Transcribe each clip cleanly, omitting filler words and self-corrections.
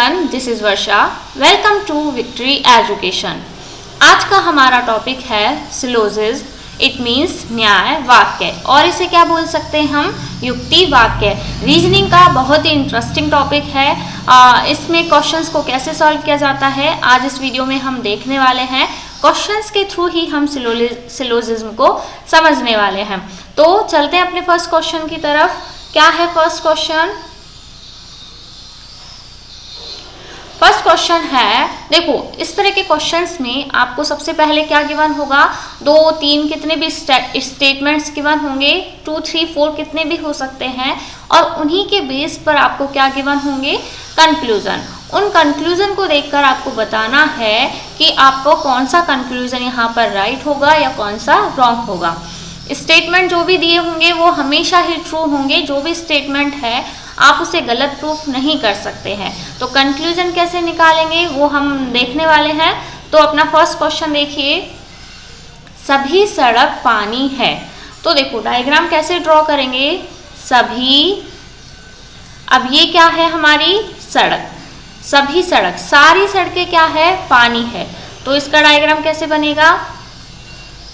Everyone, this is Varsha. Welcome to victory education. आज का हमारा टॉपिक है सिलोजिज्म, इट मीन्स न्याय वाक्य, और इसे क्या बोल सकते हैं हम, युक्ति वाक्य। रीजनिंग का बहुत ही इंटरेस्टिंग टॉपिक है। इसमें क्वेश्चंस को कैसे सॉल्व किया जाता है आज इस वीडियो में हम देखने वाले हैं। क्वेश्चंस के थ्रू ही हम सिलोजिज्म को समझने वाले हैं। तो चलते हैं अपने फर्स्ट क्वेश्चन की तरफ। क्या है फर्स्ट क्वेश्चन? फर्स्ट क्वेश्चन है, देखो इस तरह के क्वेश्चंस में आपको सबसे पहले क्या गिवन होगा, 2, 3 कितने भी स्टेटमेंट्स गिवन होंगे, 2, 3, 4 कितने भी हो सकते हैं, और उन्हीं के बेस पर आपको क्या गिवन होंगे, कंक्लूजन। उन कंक्लूजन को देखकर आपको बताना है कि आपको कौन सा कंक्लूजन यहाँ पर राइट होगा या कौन सा रॉन्ग होगा। स्टेटमेंट जो भी दिए होंगे वो हमेशा ही ट्रू होंगे। जो भी स्टेटमेंट है आप उसे गलत प्रूफ नहीं कर सकते हैं। तो कंक्लूजन कैसे निकालेंगे वो हम देखने वाले हैं। तो अपना फर्स्ट क्वेश्चन देखिए, सभी सड़क पानी है। तो देखो डायग्राम कैसे ड्रॉ करेंगे, सभी, अब ये क्या है हमारी सड़क, सभी सड़क, सारी सड़कें क्या है, पानी है। तो इसका डायग्राम कैसे बनेगा,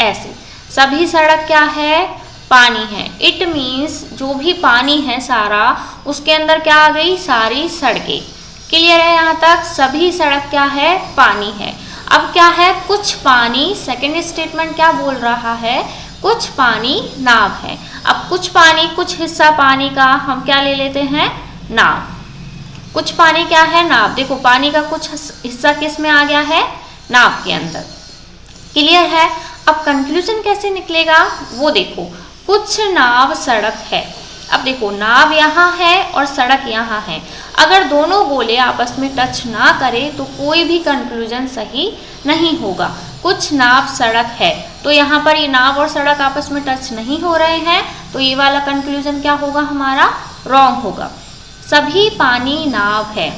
ऐसे, सभी सड़क क्या है, पानी है। इट मीन्स जो भी पानी है सारा, उसके अंदर क्या आ गई, सारी सड़कें। क्लियर है यहाँ तक, सभी सड़क क्या है, पानी है। अब क्या है, कुछ पानी, सेकंड स्टेटमेंट क्या बोल रहा है, कुछ पानी नाव है। अब कुछ पानी, कुछ हिस्सा पानी का हम क्या ले लेते हैं, नाव। कुछ पानी क्या है, नाव। देखो पानी का कुछ हिस्सा किस में आ गया है, नाव के अंदर। क्लियर है। अब कंक्लूजन कैसे निकलेगा वो देखो, कुछ नाव सड़क है। अब देखो नाव यहाँ है और सड़क यहाँ है। अगर दोनों गोले आपस में टच ना करें तो कोई भी कंक्लूजन सही नहीं होगा। कुछ नाव सड़क है, तो यहाँ पर ये नाव और सड़क आपस में टच नहीं हो रहे हैं, तो ये वाला कंक्लूजन क्या होगा हमारा, रॉन्ग होगा। सभी पानी नाव है।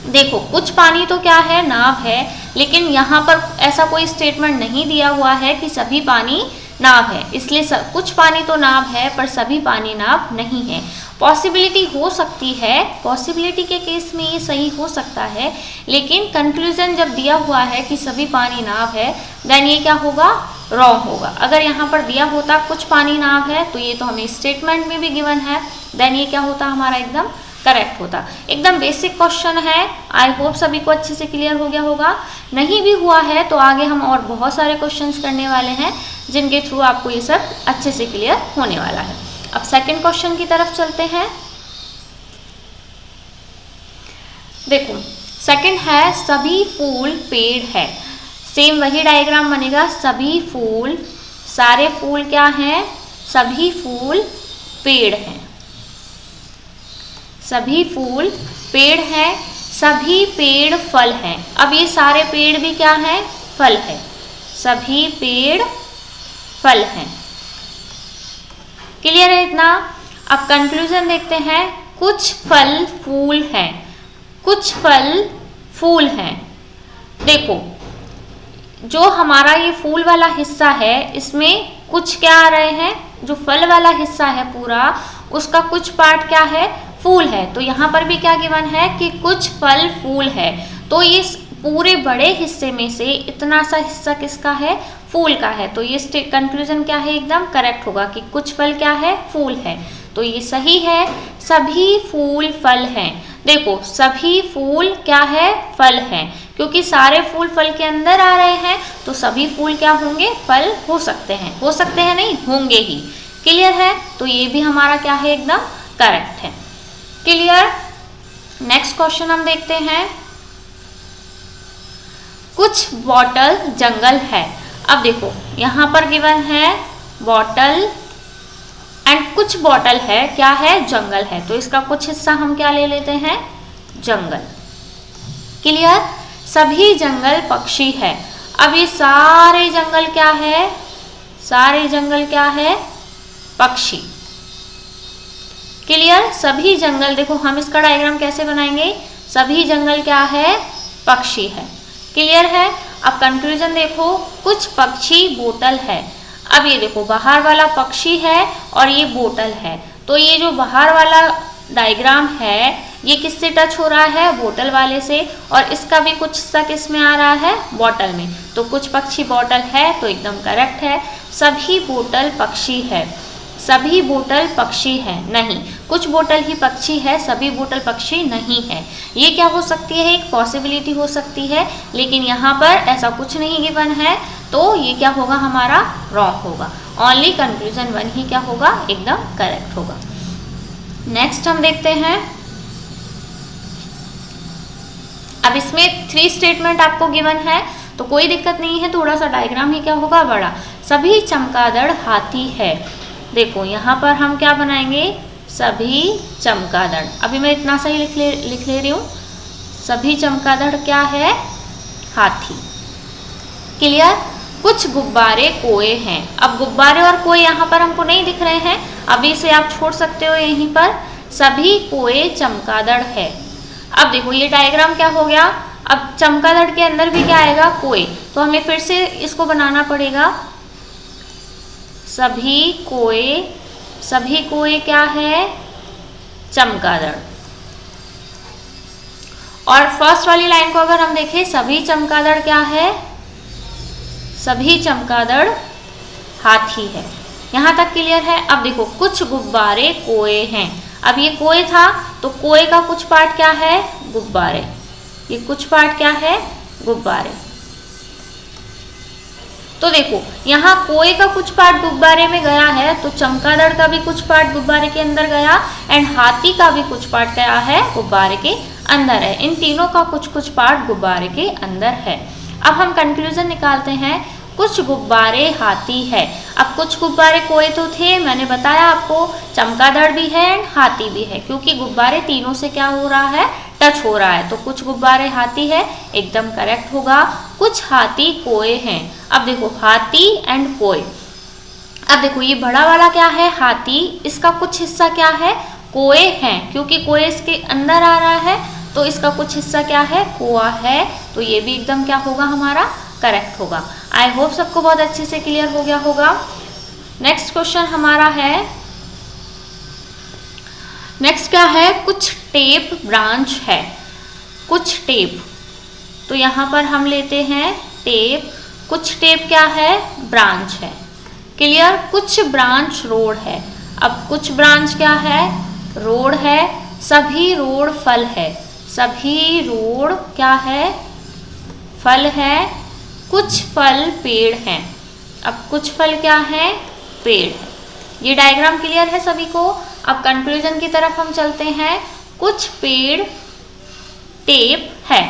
देखो कुछ पानी तो क्या है, नाव है, लेकिन यहाँ पर ऐसा कोई स्टेटमेंट नहीं दिया हुआ है कि सभी पानी नाव है, इसलिए कुछ पानी तो नाव है पर सभी पानी नाव नहीं है। पॉसिबिलिटी हो सकती है, पॉसिबिलिटी के केस में ये सही हो सकता है, लेकिन कंक्लूजन जब दिया हुआ है कि सभी पानी नाव है, देन ये क्या होगा, रॉन्ग होगा। अगर यहाँ पर दिया होता कुछ पानी नाव है तो ये तो हमें स्टेटमेंट में भी गिवन है, देन ये क्या होता हमारा एकदम करेक्ट होता। एकदम बेसिक क्वेश्चन है। आई होप सभी को अच्छे से क्लियर हो गया होगा। नहीं भी हुआ है तो आगे हम और बहुत सारे क्वेश्चंस करने वाले हैं जिनके थ्रू आपको ये सब अच्छे से क्लियर होने वाला है। अब सेकंड क्वेश्चन की तरफ चलते हैं। देखो सेकंड है, सभी फूल पेड़ है। सेम वही डायग्राम बनेगा, सभी फूल, सारे फूल क्या हैं, सभी फूल पेड़ हैं। सभी फूल पेड़ हैं, सभी पेड़ फल हैं। अब ये सारे पेड़ भी क्या हैं, फल है। सभी पेड़ फल हैं। क्लियर है इतना। अब कंक्लूजन देखते हैं, कुछ फल फूल हैं, कुछ फल फूल हैं। देखो जो हमारा ये फूल वाला हिस्सा है, इसमें कुछ क्या आ रहे हैं, जो फल वाला हिस्सा है पूरा, उसका कुछ पार्ट क्या है, फूल है। तो यहाँ पर भी क्या गिवन है कि कुछ फल फूल है। तो ये पूरे बड़े हिस्से में से इतना सा हिस्सा किसका है, फूल का है। तो ये कंक्लूजन क्या है, एकदम करेक्ट होगा कि कुछ फल क्या है, फूल है। तो ये सही है, सभी फूल फल हैं। देखो सभी फूल क्या है, फल हैं, क्योंकि सारे फूल फल के अंदर आ रहे हैं, तो सभी फूल क्या होंगे, फल हो सकते हैं, हो सकते हैं नहीं, होंगे ही। क्लियर है। तो ये भी हमारा क्या है, एकदम करेक्ट है। क्लियर। नेक्स्ट क्वेश्चन हम देखते हैं, कुछ बॉटल जंगल है। अब देखो यहाँ पर गिवन है बॉटल एंड कुछ बॉटल है, क्या है, जंगल है। तो इसका कुछ हिस्सा हम क्या ले लेते हैं, जंगल। क्लियर। सभी जंगल पक्षी है। अब ये सारे जंगल क्या है, सारे जंगल क्या है, पक्षी। क्लियर। सभी जंगल, देखो हम इसका डायग्राम कैसे बनाएंगे, सभी जंगल क्या है, पक्षी है। क्लियर है। अब कंक्लूजन देखो, कुछ पक्षी बोतल है। अब ये देखो बाहर वाला पक्षी है और ये बोतल है, तो ये जो बाहर वाला डायग्राम है ये किससे टच हो रहा है, बोतल वाले से, और इसका भी कुछ हिस्सा किस में आ रहा है, बॉटल में। तो कुछ पक्षी बॉटल है तो एकदम करेक्ट है। सभी बोतल पक्षी है, सभी बोतल पक्षी है नहीं, कुछ बोतल ही पक्षी है, सभी बोतल पक्षी नहीं है। ये क्या हो सकती है, एक पॉसिबिलिटी हो सकती है, लेकिन यहाँ पर ऐसा कुछ नहीं गिवन है, तो ये क्या होगा हमारा, रॉन्ग होगा। ओनली कंक्लूजन 1 ही क्या होगा, एकदम करेक्ट होगा। नेक्स्ट हम देखते हैं, अब इसमें 3 स्टेटमेंट आपको गिवन है तो कोई दिक्कत नहीं है, थोड़ा सा डायग्राम ही क्या होगा, बड़ा। सभी चमगादड़ हाथी है। देखो यहाँ पर हम क्या बनाएंगे, सभी चमगादड़, अभी मैं इतना सा ही लिख ले रही हूँ, सभी चमगादड़ क्या है, हाथी। क्लियर। कुछ गुब्बारे कोए हैं। अब गुब्बारे और कोए यहाँ पर हमको नहीं दिख रहे हैं, अभी से आप छोड़ सकते हो यहीं पर, सभी कोए चमगादड़ है। अब देखो ये डायग्राम क्या हो गया, अब चमगादड़ के अंदर भी क्या आएगा, कोए, तो हमें फिर से इसको बनाना पड़ेगा, सभी कोए क्या है, चमगादड़। और फर्स्ट वाली लाइन को अगर हम देखें, सभी चमगादड़ क्या है, सभी चमगादड़ हाथी है। यहाँ तक क्लियर है। अब देखो कुछ गुब्बारे कोए हैं, अब ये कोए था तो कोए का कुछ पार्ट क्या है, गुब्बारे, ये कुछ पार्ट क्या है, गुब्बारे। तो देखो यहाँ कोए का कुछ पार्ट गुब्बारे में गया है, तो चमगादड़ का भी कुछ पार्ट गुब्बारे के अंदर गया, एंड हाथी का भी कुछ पार्ट गया है, गुब्बारे के अंदर है। इन तीनों का कुछ कुछ पार्ट गुब्बारे के अंदर है। अब हम कंक्लूजन निकालते हैं, कुछ गुब्बारे हाथी है। अब कुछ गुब्बारे कोए तो थे, मैंने बताया आपको, चमगादड़ भी है एंड हाथी भी है, क्योंकि गुब्बारे तीनों से क्या हो रहा है, टच हो रहा है। तो कुछ गुब्बारे हाथी है, एकदम करेक्ट होगा। कुछ हाथी कोए हैं। अब देखो हाथी एंड कोए, अब देखो ये बड़ा वाला क्या है, हाथी, इसका कुछ हिस्सा क्या है, कोए हैं, क्योंकि कोए इसके अंदर आ रहा है, तो इसका कुछ हिस्सा क्या है, कोआ है। तो ये भी एकदम क्या होगा, हमारा करेक्ट होगा। आई होप सबको बहुत अच्छे से क्लियर हो गया होगा। नेक्स्ट क्वेश्चन हमारा है, नेक्स्ट क्या है, कुछ टेप ब्रांच है। कुछ टेप, तो यहाँ पर हम लेते हैं टेप, कुछ टेप क्या है, ब्रांच है। क्लियर। कुछ ब्रांच रोड है। अब कुछ ब्रांच क्या है, रोड है। सभी रोड फल है, सभी रोड क्या है, फल है। कुछ फल पेड़ हैं। अब कुछ फल क्या है, पेड़ है। ये डायग्राम क्लियर है सभी को। अब कंक्लूजन की तरफ हम चलते हैं। कुछ पेड़ टेप है,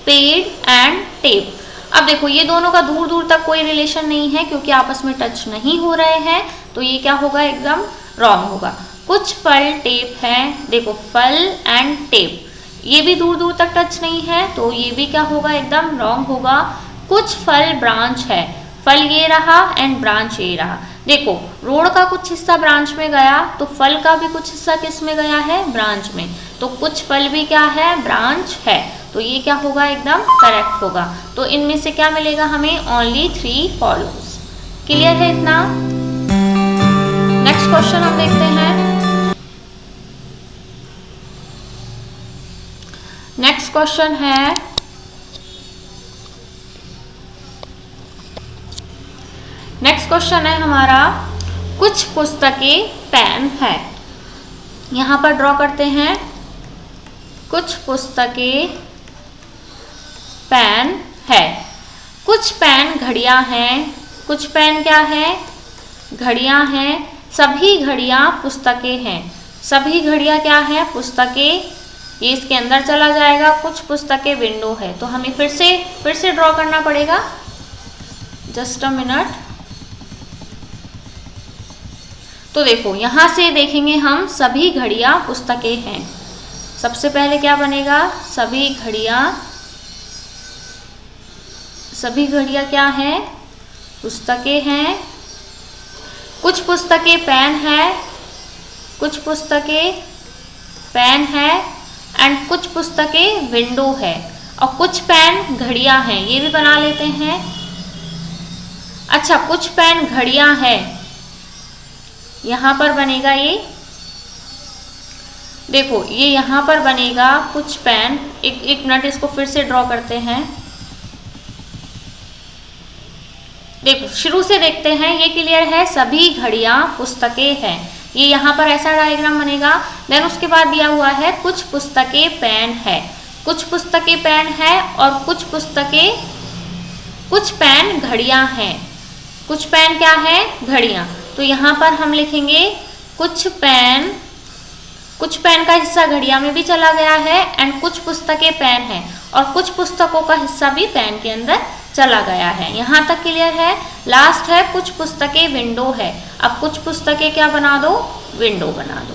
पेड़ एंड टेप। अब देखो ये दोनों का दूर दूर तक कोई रिलेशन नहीं है, क्योंकि आपस में टच नहीं हो रहे हैं, तो ये क्या होगा, एकदम रॉन्ग होगा। कुछ फल टेप है, देखो फल एंड टेप, ये भी दूर दूर तक टच नहीं है, तो ये भी क्या होगा, एकदम रॉन्ग होगा। कुछ फल ब्रांच है, फल ये रहा एंड ब्रांच ये रहा। देखो रोड का कुछ हिस्सा ब्रांच में गया, तो फल का भी कुछ हिस्सा किस में गया है, ब्रांच में। तो कुछ फल भी क्या है, ब्रांच है। तो ये क्या होगा, एकदम करेक्ट होगा। तो इनमें से क्या मिलेगा हमें, ओनली 3 फॉलोज। क्लियर है इतना। नेक्स्ट क्वेश्चन हम देखते हैं। नेक्स्ट क्वेश्चन है, नेक्स्ट क्वेश्चन है हमारा, कुछ पुस्तकें पेन है। यहाँ पर ड्रॉ करते हैं। कुछ पुस्तकें पेन है। कुछ पेन घड़ियाँ हैं। कुछ पेन क्या है, घड़ियाँ हैं। सभी घड़ियाँ पुस्तकें हैं। सभी घड़ियाँ क्या है, पुस्तकें। ये इसके अंदर चला जाएगा। कुछ पुस्तकें विंडो है, तो हमें फिर से ड्रॉ करना पड़ेगा। Just a minute. तो देखो यहाँ से देखेंगे हम, सभी घड़ियाँ पुस्तकें हैं। सबसे पहले क्या बनेगा, सभी घड़ियाँ क्या हैं, पुस्तकें हैं। कुछ पुस्तकें पेन है, कुछ पुस्तकें पेन है एंड कुछ पुस्तकें विंडो है, और कुछ पेन घड़ियाँ हैं, ये भी बना लेते हैं। अच्छा, कुछ पेन घड़ियाँ हैं, यहाँ पर बनेगा ये। देखो ये यहाँ पर बनेगा कुछ पेन, एक मिनट इसको फिर से ड्रॉ करते हैं। देखो शुरू से देखते हैं, ये क्लियर है, सभी घड़ियां पुस्तकें हैं, ये यहाँ पर ऐसा डायग्राम बनेगा। देन उसके बाद दिया हुआ है कुछ पुस्तकें पेन है, कुछ पुस्तकें पेन है और कुछ पेन घड़ियां हैं। कुछ पेन क्या है? घड़ियां। तो यहाँ पर हम लिखेंगे कुछ पेन का हिस्सा घड़ियां में भी चला गया है एंड कुछ पुस्तकें पेन है और कुछ पुस्तकों का हिस्सा भी पेन के अंदर चला गया है। यहाँ तक क्लियर है। लास्ट है कुछ पुस्तकें विंडो है। अब कुछ पुस्तकें क्या बना दो? विंडो बना दो।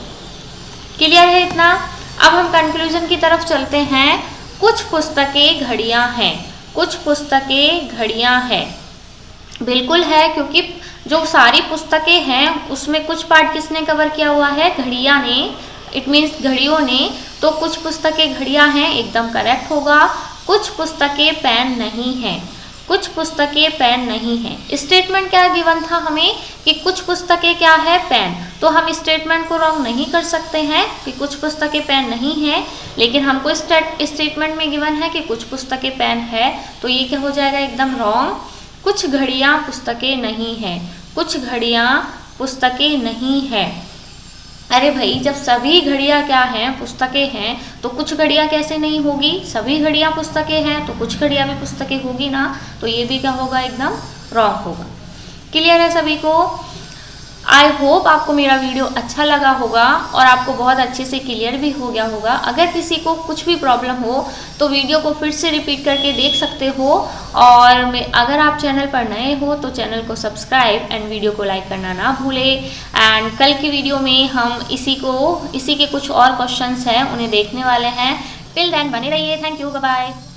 क्लियर है इतना? अब हम कंक्लूजन की तरफ चलते हैं। कुछ पुस्तकें घड़ियां हैं, कुछ पुस्तकें घड़ियां हैं, बिल्कुल है, क्योंकि जो सारी पुस्तकें हैं उसमें कुछ पार्ट किसने कवर किया हुआ है? घड़ियां ने, इट मीन्स घड़ियों ने। तो कुछ पुस्तकें घड़ियां हैं, एकदम करेक्ट होगा। कुछ पुस्तकें पेन नहीं हैं, कुछ पुस्तकें पेन नहीं हैं। स्टेटमेंट क्या गिवन था हमें कि कुछ पुस्तकें क्या है? पेन। तो हम स्टेटमेंट को रॉन्ग नहीं कर सकते हैं कि कुछ पुस्तकें पेन नहीं है, लेकिन हमको स्टेटमेंट में गिवन है कि कुछ पुस्तकें पेन है, तो ये क्या हो जाएगा? एकदम रॉन्ग। कुछ घड़ियां पुस्तकें नहीं है, कुछ घड़ियां पुस्तकें नहीं है। अरे भाई जब सभी घड़ियां क्या हैं? पुस्तकें हैं, तो कुछ घड़ियां कैसे नहीं होगी? सभी घड़ियां पुस्तकें हैं तो कुछ घड़ियां भी पुस्तकें होगी ना, तो ये भी क्या होगा? एकदम रॉन्ग होगा। क्लियर है सभी को? आई होप आपको मेरा वीडियो अच्छा लगा होगा और आपको बहुत अच्छे से क्लियर भी हो गया होगा। अगर किसी को कुछ भी प्रॉब्लम हो तो वीडियो को फिर से रिपीट करके देख सकते हो, और अगर आप चैनल पर नए हो तो चैनल को सब्सक्राइब एंड वीडियो को लाइक करना ना भूलें। एंड कल की वीडियो में हम इसी के कुछ और क्वेश्चंस हैं उन्हें देखने वाले हैं। टिल देन बने रहिए। Thank you, bye bye.